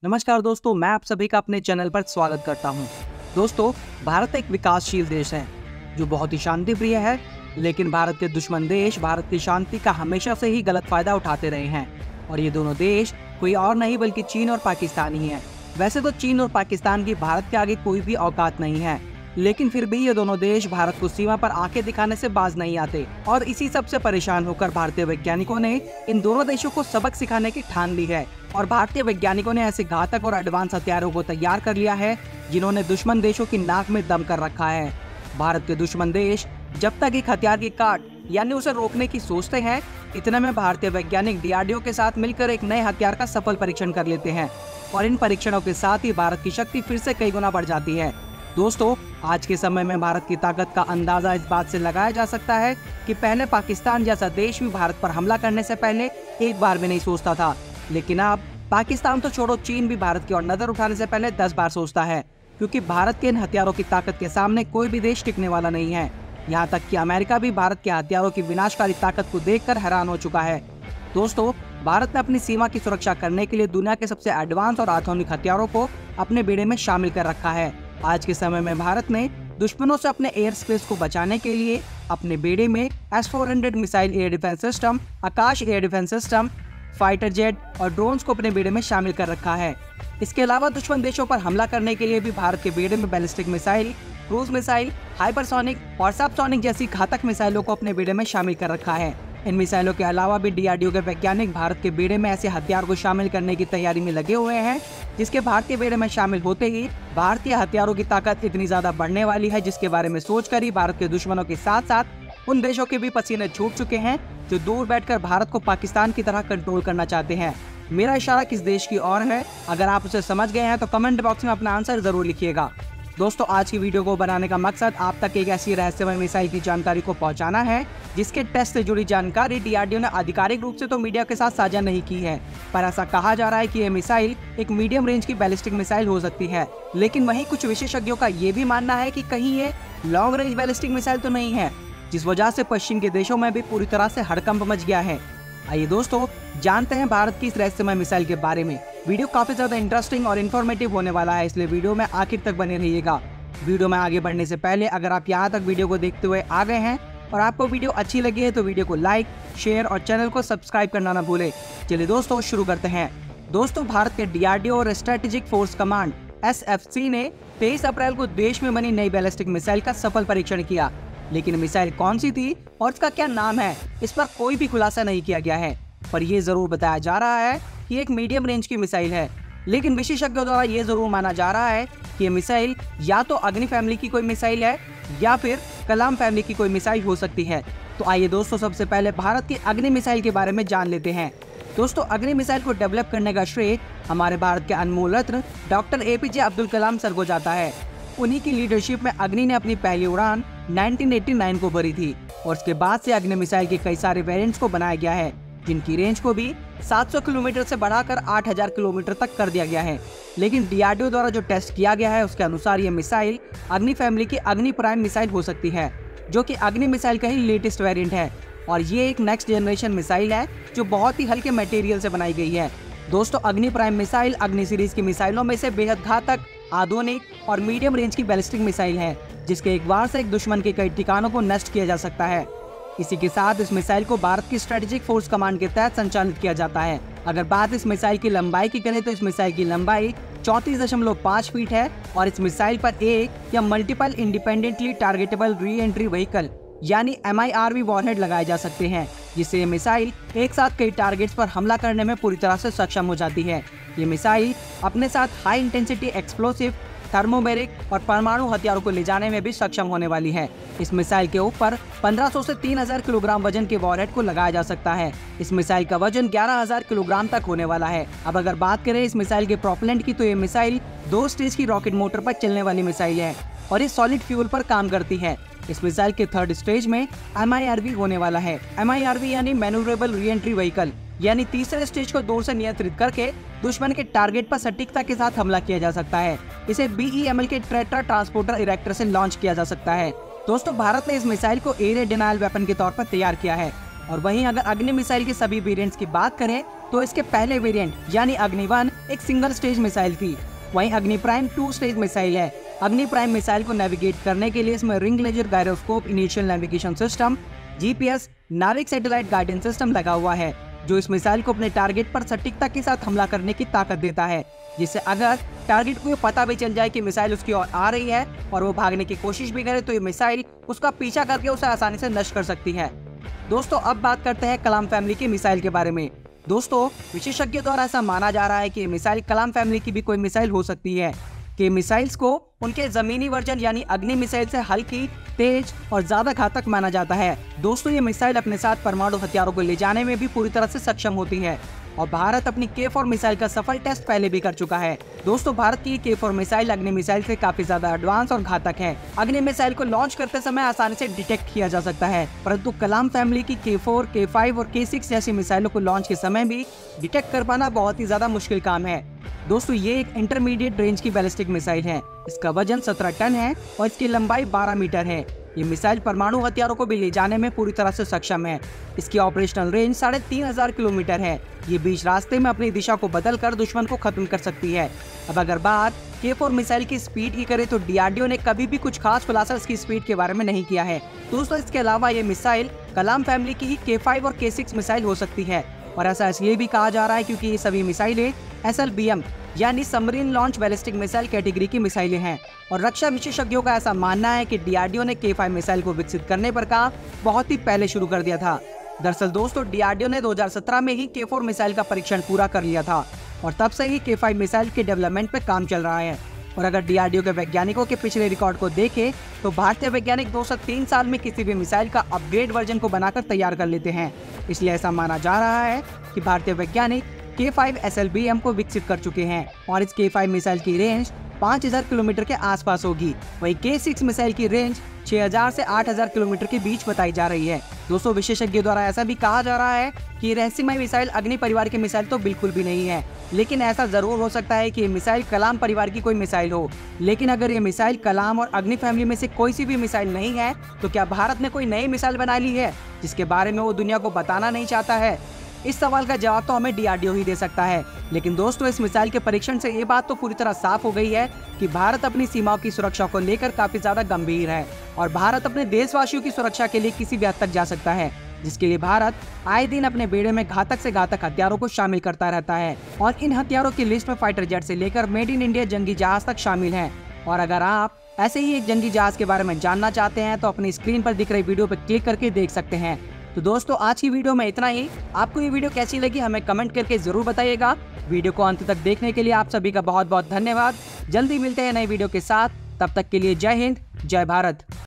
नमस्कार दोस्तों, मैं आप सभी का अपने चैनल पर स्वागत करता हूं। दोस्तों, भारत एक विकासशील देश है जो बहुत ही शांति प्रिय है, लेकिन भारत के दुश्मन देश भारत की शांति का हमेशा से ही गलत फायदा उठाते रहे हैं। और ये दोनों देश कोई और नहीं बल्कि चीन और पाकिस्तान ही है। वैसे तो चीन और पाकिस्तान की भारत के आगे कोई भी औकात नहीं है, लेकिन फिर भी ये दोनों देश भारत को सीमा पर आंखें दिखाने से बाज नहीं आते। और इसी सब से परेशान होकर भारतीय वैज्ञानिकों ने इन दोनों देशों को सबक सिखाने की ठान ली है। और भारतीय वैज्ञानिकों ने ऐसे घातक और एडवांस हथियारों को तैयार कर लिया है जिन्होंने दुश्मन देशों की नाक में दम कर रखा है। भारत के दुश्मन देश जब तक एक हथियार की काट यानी उसे रोकने की सोचते हैं, इतने में भारतीय वैज्ञानिक DRDO के साथ मिलकर एक नए हथियार का सफल परीक्षण कर लेते हैं। और इन परीक्षणों के साथ ही भारत की शक्ति फिर से कई गुना बढ़ जाती है। दोस्तों, आज के समय में भारत की ताकत का अंदाजा इस बात से लगाया जा सकता है कि पहले पाकिस्तान जैसा देश भी भारत पर हमला करने से पहले एक बार भी नहीं सोचता था, लेकिन अब पाकिस्तान तो छोड़ो, चीन भी भारत की ओर नजर उठाने से पहले 10 बार सोचता है, क्योंकि भारत के इन हथियारों की ताकत के सामने कोई भी देश टिकने वाला नहीं है। यहाँ तक कि अमेरिका भी भारत के हथियारों की विनाशकारी ताकत को देखकर हैरान हो चुका है। दोस्तों, भारत ने अपनी सीमा की सुरक्षा करने के लिए दुनिया के सबसे एडवांस और आधुनिक हथियारों को अपने बेड़े में शामिल कर रखा है। आज के समय में भारत ने दुश्मनों से अपने एयर स्पेस को बचाने के लिए अपने बेड़े में S-400 missile air defence system, Akash air defence system, fighter jet और ड्रोन्स को अपने बेड़े में शामिल कर रखा है। इसके अलावा दुश्मन देशों पर हमला करने के लिए भी भारत के बेड़े में ballistic missile, cruise missile, hypersonic और सबसोनिक जैसी घातक मिसाइलों को अपने बेड़े में शामिल कर रखा है। इन मिसाइलों के अलावा भी DRDO के वैज्ञानिक भारत के बेड़े में ऐसे हथियार को शामिल करने की तैयारी में लगे हुए हैं, जिसके भारतीय बेड़े में शामिल होते ही भारतीय हथियारों की ताकत इतनी ज्यादा बढ़ने वाली है, जिसके बारे में सोचकर ही भारत के दुश्मनों के साथ साथ उन देशों के भी पसीने छूट चुके हैं जो दूर बैठकर भारत को पाकिस्तान की तरह कंट्रोल करना चाहते हैं। मेरा इशारा किस देश की ओर है? अगर आप उसे समझ गए हैं तो कमेंट बॉक्स में अपना आंसर जरूर लिखिएगा। दोस्तों, आज की वीडियो को बनाने का मकसद आप तक एक ऐसी रहस्यमय मिसाइल की जानकारी को पहुंचाना है जिसके टेस्ट से जुड़ी जानकारी DRDO ने आधिकारिक रूप से तो मीडिया के साथ साझा नहीं की है, पर ऐसा कहा जा रहा है कि यह मिसाइल एक मीडियम रेंज की बैलिस्टिक मिसाइल हो सकती है। लेकिन वहीं कुछ विशेषज्ञों का ये भी मानना है कि कहीं ये लॉन्ग रेंज बैलिस्टिक मिसाइल तो नहीं है, जिस वजह से पश्चिम के देशों में भी पूरी तरह से हड़कंप मच गया है। आइए दोस्तों, जानते हैं भारत की इस रहस्यमय मिसाइल के बारे में। वीडियो काफी ज्यादा इंटरेस्टिंग और इन्फॉर्मेटिव होने वाला है, इसलिए वीडियो में आखिर तक बने रहिएगा। वीडियो में आगे बढ़ने से पहले अगर आप यहाँ तक वीडियो को देखते हुए आ गए हैं और आपको वीडियो अच्छी लगी है तो वीडियो को लाइक, शेयर और चैनल को सब्सक्राइब करना ना भूले। चलिए दोस्तों, शुरू करते हैं। दोस्तों, भारत के DRDO और स्ट्रेटेजिक फोर्स कमांड SFC ने 23 अप्रैल को देश में बनी नई बैलिस्टिक मिसाइल का सफल परीक्षण किया, लेकिन मिसाइल कौन सी थी और इसका क्या नाम है, इस पर कोई भी खुलासा नहीं किया गया है। पर यह जरूर बताया जा रहा है कि एक मीडियम रेंज की मिसाइल है। लेकिन विशेषज्ञों द्वारा यह जरूर माना जा रहा है कि यह मिसाइल या तो अग्नि फैमिली की कोई मिसाइल है या फिर कलाम फैमिली की कोई मिसाइल हो सकती है। तो आइए दोस्तों, सबसे पहले भारत की अग्नि मिसाइल के बारे में जान लेते हैं। दोस्तों, अग्नि मिसाइल को डेवलप करने का श्रेय हमारे भारत के अनमोल रत्न doctor APJ Abdul Kalam sir को जाता है। उन्हीं की लीडरशिप में अग्नि ने अपनी पहली उड़ान 1989 को भरी थी और उसके बाद से अग्नि मिसाइल के कई सारे वेरिएंट्स को बनाया गया है, जिनकी रेंज को भी 700 किलोमीटर से बढ़ाकर 8000 किलोमीटर तक कर दिया गया है। लेकिन DRDO द्वारा जो टेस्ट किया गया है उसके अनुसार ये मिसाइल अग्नि फैमिली की अग्नि प्राइम मिसाइल हो सकती है, जो कि अग्नि मिसाइल का ही लेटेस्ट वेरिएंट है। और ये एक नेक्स्ट जनरेशन मिसाइल है जो बहुत ही हल्के मटेरियल से बनाई गई है। दोस्तों, अग्नि प्राइम मिसाइल अग्नि सीरीज की मिसाइलों में से बेहद घातक, आधुनिक और मीडियम रेंज की बैलिस्टिक मिसाइल है, जिसके एक बार से एक दुश्मन के कई ठिकानों को नष्ट किया जा सकता है। इसी के साथ इस मिसाइल को भारत की स्ट्रेटेजिक फोर्स कमांड के तहत संचालित किया जाता है। अगर बात इस मिसाइल की लंबाई की करें तो इस मिसाइल की लंबाई 34.5 फीट है और इस मिसाइल पर एक या multiple independently targetable re entry vehicle यानी MIRV वॉरहेड लगाए जा सकते हैं, जिससे ये मिसाइल एक साथ कई टारगेट्स पर हमला करने में पूरी तरह से सक्षम हो जाती है। ये मिसाइल अपने साथ हाई इंटेंसिटी एक्सप्लोसिव, थर्मोबैरिक और परमाणु हथियारों को ले जाने में भी सक्षम होने वाली है। इस मिसाइल के ऊपर 1500 से 3000 किलोग्राम वजन के वॉरहेड को लगाया जा सकता है। इस मिसाइल का वजन 11000 किलोग्राम तक होने वाला है। अब अगर बात करें इस मिसाइल के प्रोपेलेंट की, तो ये मिसाइल 2 स्टेज की रॉकेट मोटर पर चलने वाली मिसाइल है और ये सॉलिड फ्यूल पर काम करती है। इस मिसाइल के 3rd स्टेज में MIRV होने वाला है। MIRV यानी मैन्यूवरेबल री एंट्री व्हीकल, यानी तीसरे स्टेज को दूर से नियंत्रित करके दुश्मन के टारगेट पर सटीकता के साथ हमला किया जा सकता है। इसे BEML के ट्रेटर ट्रांसपोर्टर इरेक्टर से लॉन्च किया जा सकता है। दोस्तों, भारत ने इस मिसाइल को एरिया डिनायल वेपन के तौर पर तैयार किया है। और वहीं अगर अग्नि मिसाइल के सभी वेरिएंट्स की बात करें तो इसके पहले वेरिएंट यानी अग्नि-1 एक सिंगल स्टेज मिसाइल थी। वहीं अग्नि प्राइम 2 स्टेज मिसाइल है। अग्नि प्राइम मिसाइल को नेविगेट करने के लिए इसमें ring laser gyroscope inertial navigation system, GPS, NavIC satellite guidance system लगा हुआ है, जो इस मिसाइल को अपने टारगेट पर सटीकता के साथ हमला करने की ताकत देता है, जिससे अगर टारगेट को ये पता भी चल जाए कि मिसाइल उसकी ओर आ रही है और वो भागने की कोशिश भी करे, तो ये मिसाइल उसका पीछा करके उसे आसानी से नष्ट कर सकती है। दोस्तों अब बात करते हैं कलाम फैमिली की मिसाइल के बारे में। दोस्तों विशेषज्ञों द्वारा ऐसा माना जा रहा है कि मिसाइल कलाम फैमिली की भी कोई मिसाइल हो सकती है, कि मिसाइल्स को उनके जमीनी वर्जन यानी अग्नि मिसाइल से हल्की, तेज और ज्यादा घातक माना जाता है। दोस्तों ये मिसाइल अपने साथ परमाणु हथियारों को ले जाने में भी पूरी तरह से सक्षम होती है और भारत अपनी K4 मिसाइल का सफल टेस्ट पहले भी कर चुका है। दोस्तों भारत की K4 मिसाइल अग्नि मिसाइल से काफी ज्यादा एडवांस और घातक है। अग्नि मिसाइल को लॉन्च करते समय आसानी से डिटेक्ट किया जा सकता है, परंतु कलाम फैमिली की K4, K5 और K6 जैसी मिसाइलों को लॉन्च के समय भी डिटेक्ट कर पाना बहुत ही ज्यादा मुश्किल काम है। दोस्तों ये एक इंटरमीडिएट रेंज की बैलिस्टिक मिसाइल है। इसका वजन 17 टन है और इसकी लंबाई 12 मीटर है। ये मिसाइल परमाणु हथियारों को भी ले जाने में पूरी तरह से सक्षम है। इसकी ऑपरेशनल रेंज 3500 किलोमीटर है। ये बीच रास्ते में अपनी दिशा को बदलकर दुश्मन को खत्म कर सकती है। अब अगर बात K4 मिसाइल की स्पीड की करें तो DRDO ने कभी भी कुछ खास खुलासा इसकी स्पीड के बारे में नहीं किया है। दोस्तों इसके अलावा ये मिसाइल कलाम फैमिली की ही K5 और K6 मिसाइल हो सकती है और ऐसा इसलिए भी कहा जा रहा है क्योंकि ये सभी मिसाइलें SLBM यानी submarine launch ballistic missile category की मिसाइलें हैं और रक्षा विशेषज्ञों का ऐसा मानना है कि DRDO ने K5 मिसाइल को विकसित करने पर काम बहुत ही पहले शुरू कर दिया था। दरअसल दोस्तों DRDO ने 2017 में ही K4 मिसाइल का परीक्षण पूरा कर लिया था और तब से ही K5 मिसाइल के डेवलपमेंट पे काम चल रहा है। और अगर DRDO के वैज्ञानिकों के पिछले रिकॉर्ड को देखें तो भारतीय वैज्ञानिक 2 से 3 साल में किसी भी मिसाइल का अपग्रेड वर्जन को बनाकर तैयार कर लेते हैं। इसलिए ऐसा माना जा रहा है कि भारतीय वैज्ञानिक K5 SLBM को विकसित कर चुके हैं और इस K5 मिसाइल की रेंज 5000 किलोमीटर के आसपास होगी। वहीं K6 मिसाइल की रेंज 6000 से 8000 किलोमीटर के बीच बताई जा रही है। दोस्तों विशेषज्ञों द्वारा ऐसा भी कहा जा रहा है कि रहस्यमय मिसाइल अग्नि परिवार की मिसाइल तो बिल्कुल भी नहीं है, लेकिन ऐसा जरूर हो सकता है कि ये मिसाइल कलाम परिवार की कोई मिसाइल हो। लेकिन अगर ये मिसाइल कलाम और अग्नि फैमिली में से कोई सी भी मिसाइल नहीं है तो क्या भारत ने कोई नई मिसाइल बना ली है जिसके बारे में वो दुनिया को बताना नहीं चाहता है? इस सवाल का जवाब तो हमें DRDO ही दे सकता है। लेकिन दोस्तों इस मिसाइल के परीक्षण से ये बात तो पूरी तरह साफ हो गई है कि भारत अपनी सीमाओं की सुरक्षा को लेकर काफी ज्यादा गंभीर है और भारत अपने देशवासियों की सुरक्षा के लिए किसी भी हद तक जा सकता है, जिसके लिए भारत आए दिन अपने बेड़े में घातक से घातक हथियारों को शामिल करता रहता है और इन हथियारों की लिस्ट में फाइटर जेट से लेकर मेड इन इंडिया जंगी जहाज तक शामिल है। और अगर आप ऐसे ही एक जंगी जहाज के बारे में जानना चाहते हैं तो अपनी स्क्रीन पर दिख रही वीडियो पर क्लिक करके देख सकते हैं। तो दोस्तों आज की वीडियो में इतना ही। आपको ये वीडियो कैसी लगी हमें कमेंट करके जरूर बताइएगा। वीडियो को अंत तक देखने के लिए आप सभी का बहुत बहुत धन्यवाद। जल्दी मिलते हैं नई वीडियो के साथ, तब तक के लिए जय हिंद, जय भारत।